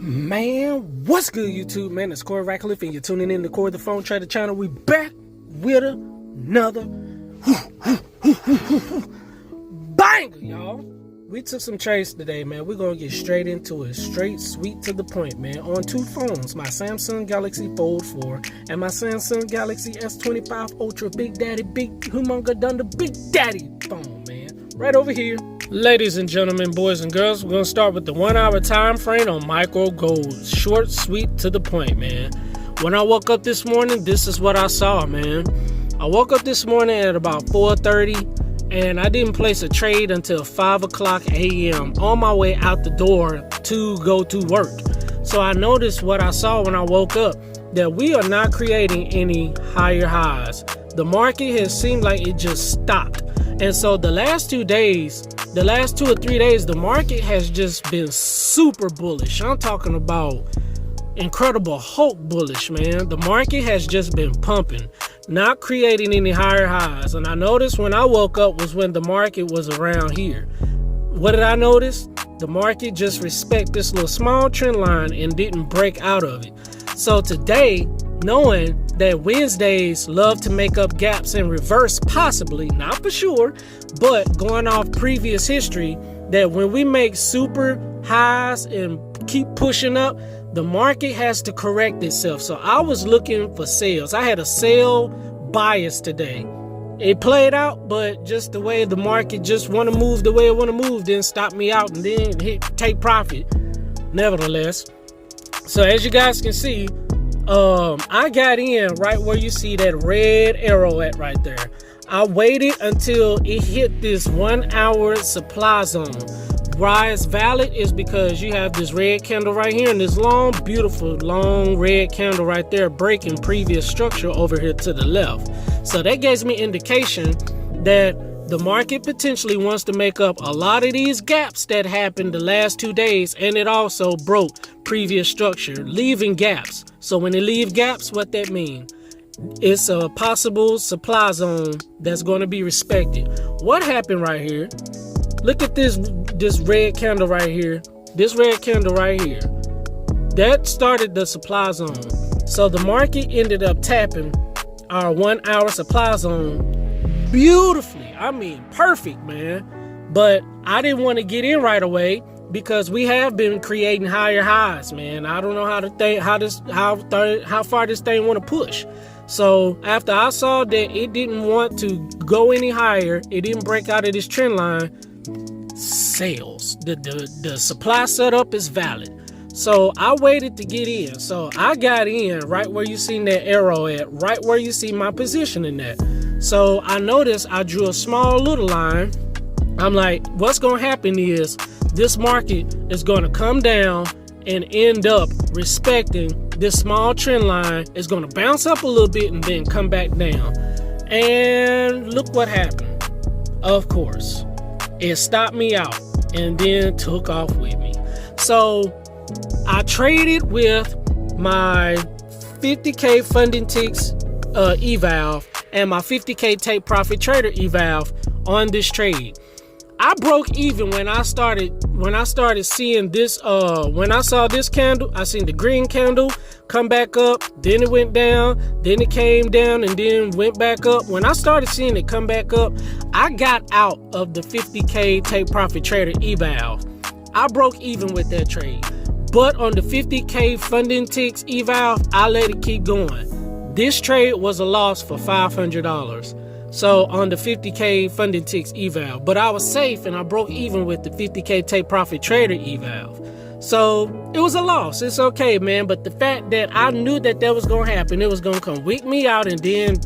Man, what's good, YouTube? Man, it's Corey Ratcliffe, and you're tuning in to Corey the Phone Trader channel. We back with another banger, y'all. We took some trades today, man. We're gonna get straight into it, straight, sweet to the point, man. On two phones, my Samsung Galaxy Fold 4 and my Samsung Galaxy S25 Ultra, Big Daddy, Big Humonga Dunder, Big Daddy phone, man. Right over here. Ladies and gentlemen, boys and girls, we're gonna start with the 1 hour time frame on micro gold. Short, sweet, to the point, man. When I woke up this morning, this is what I saw, man. I woke up this morning at about 4:30, and I didn't place a trade until 5 o'clock a.m. on my way out the door to go to work. So I noticed what I saw when I woke up, that we are not creating any higher highs. The market has seemed like it just stopped. And so the last 2 days, the last 2 or 3 days, the market has just been super bullish. I'm talking about incredible Hulk bullish, man. The market has just been pumping, not creating any higher highs. And I noticed when I woke up was when the market was around here. What did I notice? The market just respect this little small trend line and didn't break out of it. So today, knowing that Wednesdays love to make up gaps in reverse, possibly, not for sure, but going off previous history, that when we make super highs and keep pushing up, the market has to correct itself. So I was looking for sales. I had a sell bias today. It played out, but just the way the market just want to move the way it want to move didn't stop me out and then take profit nevertheless. So as you guys can see, I got in right where you see that red arrow at right there. I waited until it hit this 1 hour supply zone. Why it's valid is because you have this red candle right here and this long, beautiful, long red candle right there breaking previous structure over here to the left. So that gives me indication that the market potentially wants to make up a lot of these gaps that happened the last 2 days, and it also broke previous structure, leaving gaps. So when they leave gaps, what that means? It's a possible supply zone that's going to be respected. What happened right here? Look at this red candle right here. This red candle right here. That started the supply zone. So the market ended up tapping our 1 hour supply zone beautifully. I mean, perfect, man. But I didn't want to get in right away because we have been creating higher highs, man. I don't know how to think how far this thing want to push. So after I saw that it didn't want to go any higher, it didn't break out of this trend line, sales. The supply setup is valid. So I waited to get in. So I got in right where you seen that arrow at, right where you see my position in that. So I noticed I drew a small little line. I'm like, what's going to happen is this market is going to come down and end up respecting this small trend line. It's going to bounce up a little bit and then come back down. And look what happened. Of course, it stopped me out and then took off with me. So I traded with my 50K funding ticks eval and my 50K take profit trader eval on this trade. I broke even when I started seeing this. When I saw this candle, I seen the green candle come back up, then it went down, then it came down, and then went back up. When I started seeing it come back up, I got out of the 50K take profit trader eval. I broke even with that trade. But on the 50K funding ticks eval, I let it keep going. This trade was a loss for $500. So on the 50K funding ticks eval, but I was safe and I broke even with the 50K take profit trader eval. So it was a loss. It's okay, man. But the fact that I knew that was going to happen, it was going to come weak me out and then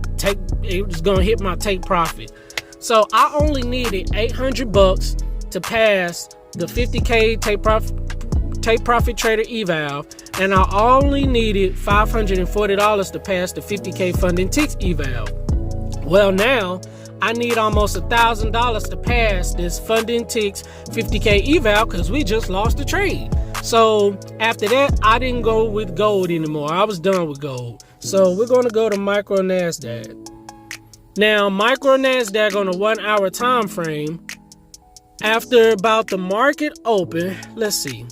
it was going to hit my take profit. So I only needed $800 to pass the 50K take profit trader eval, and I only needed $540 to pass the 50K funding ticks eval. Well, now I need almost $1,000 to pass this funding ticks 50K eval because we just lost the trade. So after that, I didn't go with gold anymore. I was done with gold. So we're going to go to micro NASDAQ. Now, micro NASDAQ on a 1 hour time frame, after about the market open, let's see.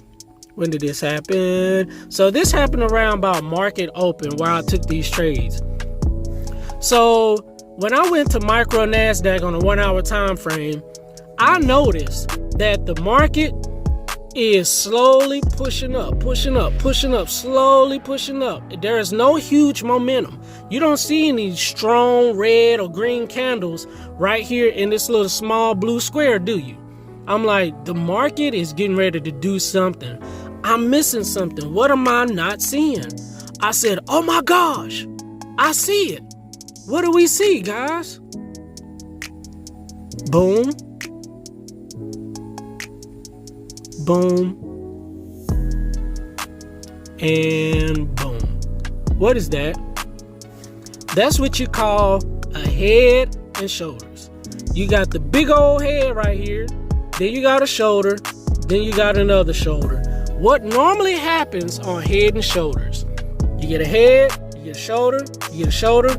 When did this happen? So this happened around about market open where I took these trades. So when I went to micro NASDAQ on a 1 hour time frame, I noticed that the market is slowly pushing up, slowly pushing up. There is no huge momentum. You don't see any strong red or green candles right here in this little small blue square, do you? I'm like, the market is getting ready to do something. I'm missing something. What am I not seeing? I said, oh my gosh, I see it. What do we see, guys? Boom. Boom. And boom. What is that? That's what you call a head and shoulders. You got the big old head right here. Then you got a shoulder. Then you got another shoulder. What normally happens on head and shoulders? You get a head, you get a shoulder, you get a shoulder.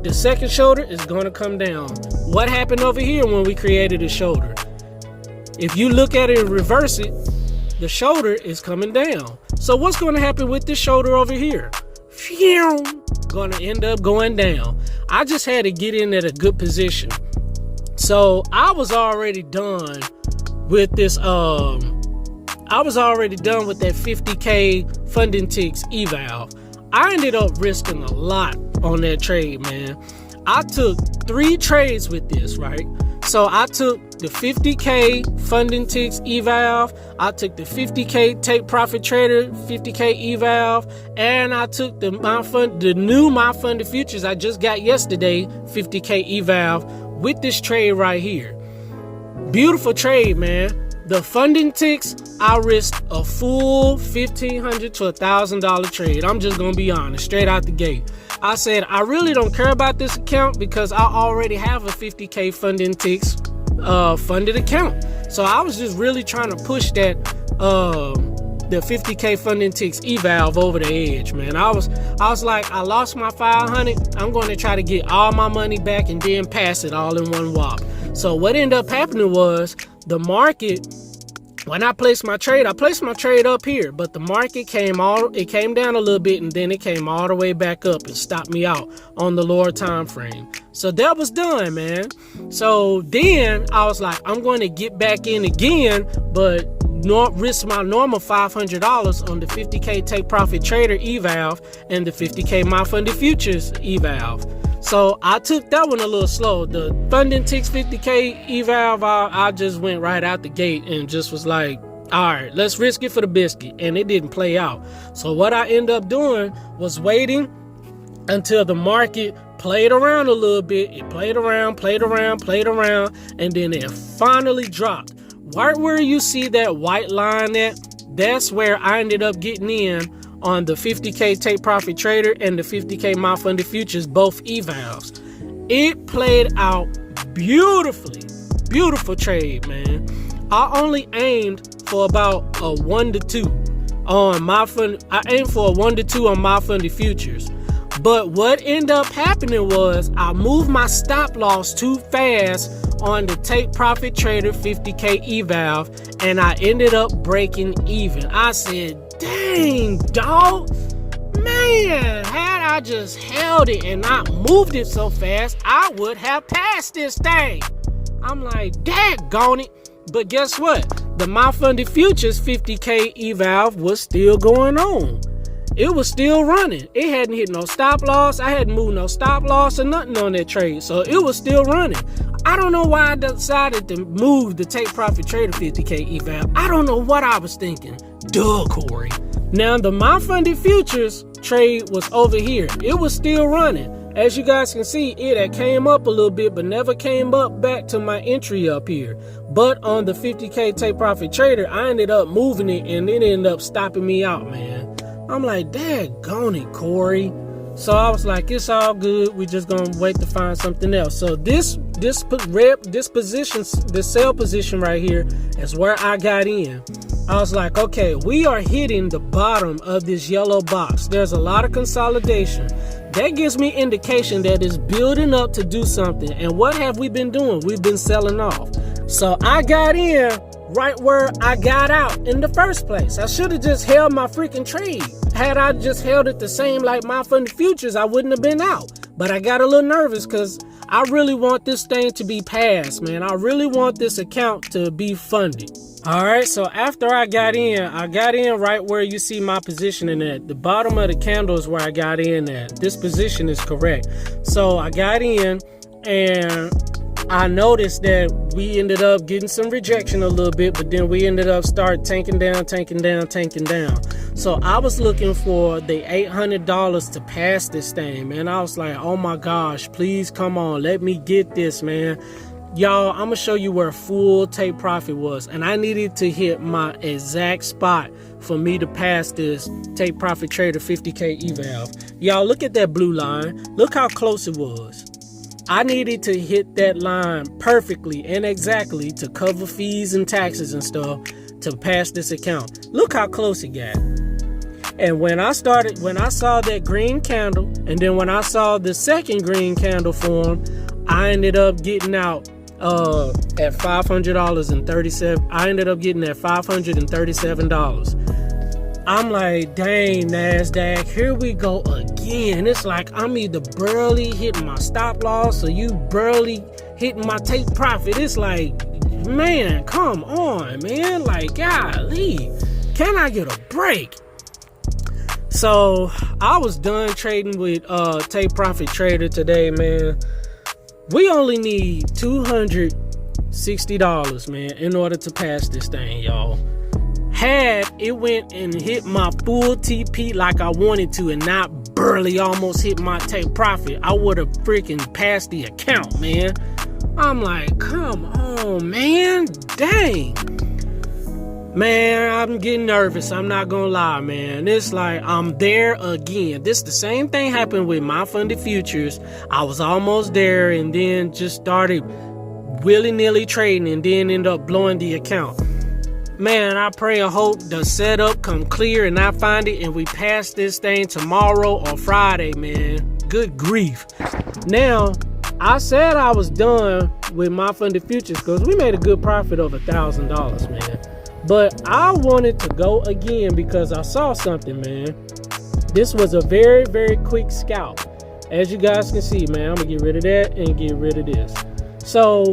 The second shoulder is going to come down. What happened over here when we created a shoulder? If you look at it and reverse it, the shoulder is coming down. So what's going to happen with this shoulder over here? Phew, going to end up going down. I just had to get in at a good position. So I was already done with this. I was already done with that 50K funding ticks eval. I ended up risking a lot on that trade, man. I took 3 trades with this, right? So I took the 50K funding ticks eval, I took the 50K take profit trader 50K eval, and I took the new my funded futures I just got yesterday 50K eval with this trade right here. Beautiful trade, man. The funding ticks, I risked a full $1,500 to $1,000 trade. I'm just gonna be honest, straight out the gate. I said, I really don't care about this account because I already have a 50K funding ticks funded account. So I was just really trying to push that the 50K funding ticks eval over the edge, man. I was like, I lost my 500. I'm going to try to get all my money back and then pass it all in one whop. So what ended up happening was the market, when I placed my trade up here, but the market came down a little bit and then it came all the way back up and stopped me out on the lower time frame. So that was done, man. So then I was like, I'm going to get back in again, but not risk my normal $500 on the 50K take profit trader eval and the 50K my funded futures eval. So I took that one a little slow. The funding ticks 50K eval, I just went right out the gate and just was like, all right, let's risk it for the biscuit. And it didn't play out. So what I ended up doing was waiting until the market played around a little bit. It played around, and then it finally dropped. Right where you see that white line at, that's where I ended up getting in on the 50K take profit trader and the 50K my funded futures, both evals. It played out beautifully. Beautiful trade, man. I only aimed for about a 1 to 2 on my fund. I aimed for a 1 to 2 on my funded futures. But what ended up happening was I moved my stop loss too fast on the take profit trader 50K eval, and I ended up breaking even. I said, dang, dog, man, had I just held it and not moved it so fast, I would have passed this thing. I'm like, daggone it. But guess what? The my funded futures 50K eval was still going on. It was still running. It hadn't hit no stop loss. I hadn't moved no stop loss or nothing on that trade. So it was still running. I don't know why I decided to move the take profit trader 50K eval. I don't know what I was thinking. Duh, Corey. Now the my funded futures trade was over here. It was still running. As you guys can see, it had came up a little bit, but never came up back to my entry up here. But on the 50K take profit trader, I ended up moving it and it ended up stopping me out, man. I'm like, daggone it, Corey. So I was like, it's all good. We're just gonna wait to find something else. So this position, this sell position right here is where I got in. I was like, okay, we are hitting the bottom of this yellow box. There's a lot of consolidation. That gives me indication that it's building up to do something. And what have we been doing? We've been selling off. So I got in right where I got out in the first place. I should have just held my freaking trade. Had I just held it the same like my funded futures, I wouldn't have been out. But I got a little nervous because I really want this thing to be passed, man. I really want this account to be funded. All right, so after I got in right where you see my positioning at. The bottom of the candle is where I got in at. This position is correct. So I got in and I noticed that we ended up getting some rejection a little bit, but then we ended up tanking down. So I was looking for the $800 to pass this thing, man. I was like, oh my gosh, please come on, let me get this, man. Y'all, I'm gonna show you where full take profit was, and I needed to hit my exact spot for me to pass this take profit trader 50K eval. Y'all, look at that blue line. Look how close it was. I needed to hit that line perfectly and exactly to cover fees and taxes and stuff to pass this account. Look how close it got. And when I saw that green candle, and then when I saw the second green candle form, I ended up getting out at $500.37. I ended up getting at $537. I'm like, dang, NASDAQ, here we go again. It's like I'm either barely hitting my stop loss or you barely hitting my take profit. It's like, man, come on, man. Like, golly, can I get a break? So I was done trading with take profit trader today, man. We only need $260, man, in order to pass this thing, y'all. Had it went and hit my full TP like I wanted to and not barely almost hit my take profit, I would have freaking passed the account, man. I'm like, come on, man. Dang. Man, I'm getting nervous. I'm not gonna lie, man. It's like I'm there again. This the same thing happened with my funded futures. I was almost there and then just started willy-nilly trading and then ended up blowing the account. Man, I pray and hope the setup come clear and I find it and we pass this thing tomorrow or Friday, man. Good grief. Now, I said I was done with my funded futures because we made a good profit of $1,000, man. But I wanted to go again because I saw something, man. This was a very, very quick scalp. As you guys can see, man, I'm gonna get rid of that and get rid of this. So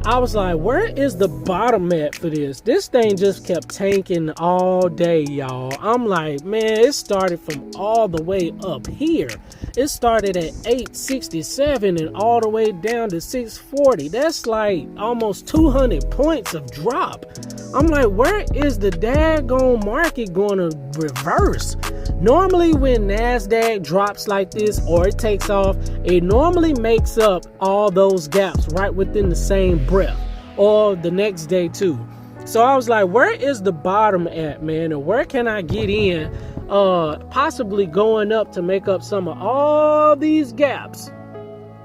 I was like, where is the bottom at for this? This thing just kept tanking all day, y'all. I'm like, man, it started from all the way up here. It started at 867 and all the way down to 640. That's like almost 200 points of drop. I'm like, where is the daggone market going to reverse? Normally when NASDAQ drops like this or it takes off, it normally makes up all those gaps right within the same breath or the next day too. So I was like, where is the bottom at, man? And where can I get in? Possibly going up to make up some of all these gaps.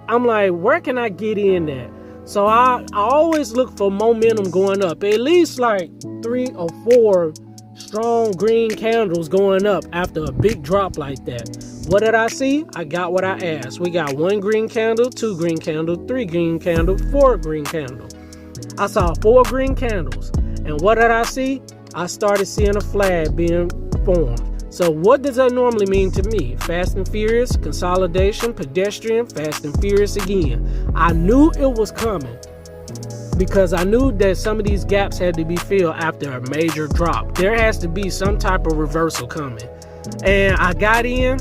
I'm like, where can I get in at? So I always look for momentum going up, at least like 3 or 4 strong green candles going up after a big drop like that. What did I see? I got what I asked. We got 1 green candle, 2 green candle, 3 green candle, 4 green candle. I saw 4 green candles. And what did I see? I started seeing a flag being formed. So what does that normally mean to me? Fast and furious, consolidation, pedestrian, fast and furious again. I knew it was coming because I knew that some of these gaps had to be filled after a major drop. There has to be some type of reversal coming. And I got in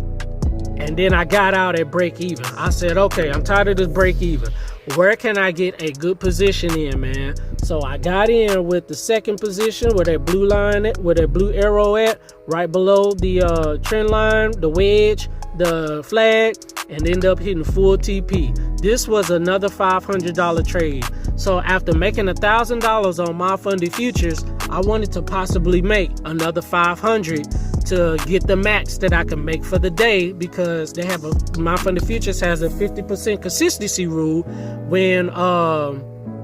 and then I got out at break even. I said, okay, I'm tired of this break even. Where can I get a good position in, man? So I got in with the second position where that blue line at, where that blue arrow at, right below the trend line, the wedge, the flag, and end up hitting full TP. This was another $500 trade. So after making $1,000 on my funded futures, I wanted to possibly make another $500 to get the max that I can make for the day, because they have my funded futures has a 50% consistency rule when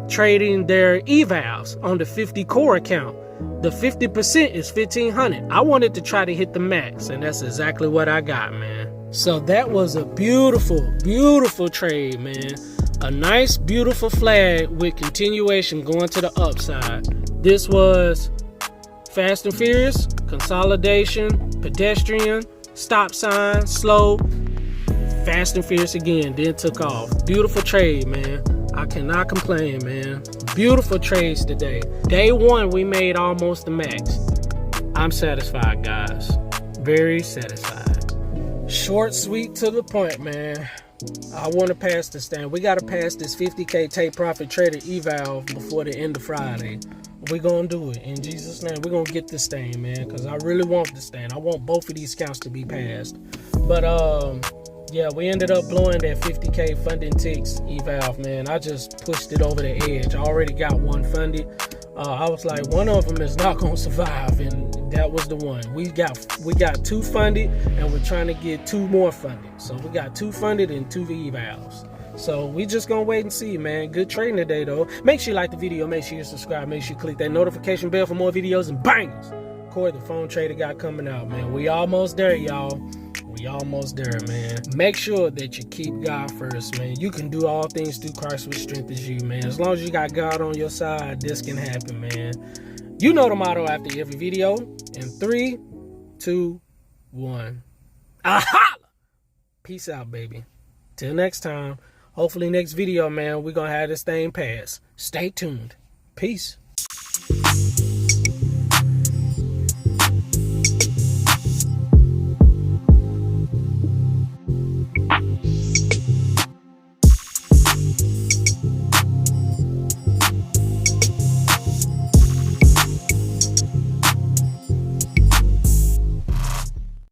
trading their evals on the 50 core account. The 50% is 1,500. I wanted to try to hit the max, and that's exactly what I got, man. So that was a beautiful, beautiful trade, man. A nice, beautiful flag with continuation going to the upside. This was Fast and Furious, consolidation, pedestrian, stop sign, slow, Fast and Furious again, then took off. Beautiful trade, man. I cannot complain, man. Beautiful trades today. Day one, we made almost the max. I'm satisfied, guys. Very satisfied. Short, sweet, to the point, man. I want to pass this thing. We got to pass this 50K take profit trader eval before the end of Friday. We're going to do it. In Jesus' name, we're going to get this thing, man, because I really want this thing. I want both of these counts to be passed. But, yeah, we ended up blowing that 50K funding ticks eval, man. I just pushed it over the edge. I already got one funded. I was like, one of them is not going to survive, and that was the one. We got 2 funded, and we're trying to get 2 more funded. So we got 2 funded and 2 evals. So we just gonna wait and see, man. Good trading today, though. Make sure you like the video. Make sure you subscribe. Make sure you click that notification bell for more videos and bangers. Corey, the phone trader, got coming out, man. We almost there, y'all. We almost there, man. Make sure that you keep God first, man. You can do all things through Christ, which strengthens you, man. As long as you got God on your side, this can happen, man. You know the motto after every video. In 3, 2, 1. Aha! Peace out, baby. Till next time. Hopefully next video, man, we're going to have this thing pass. Stay tuned. Peace.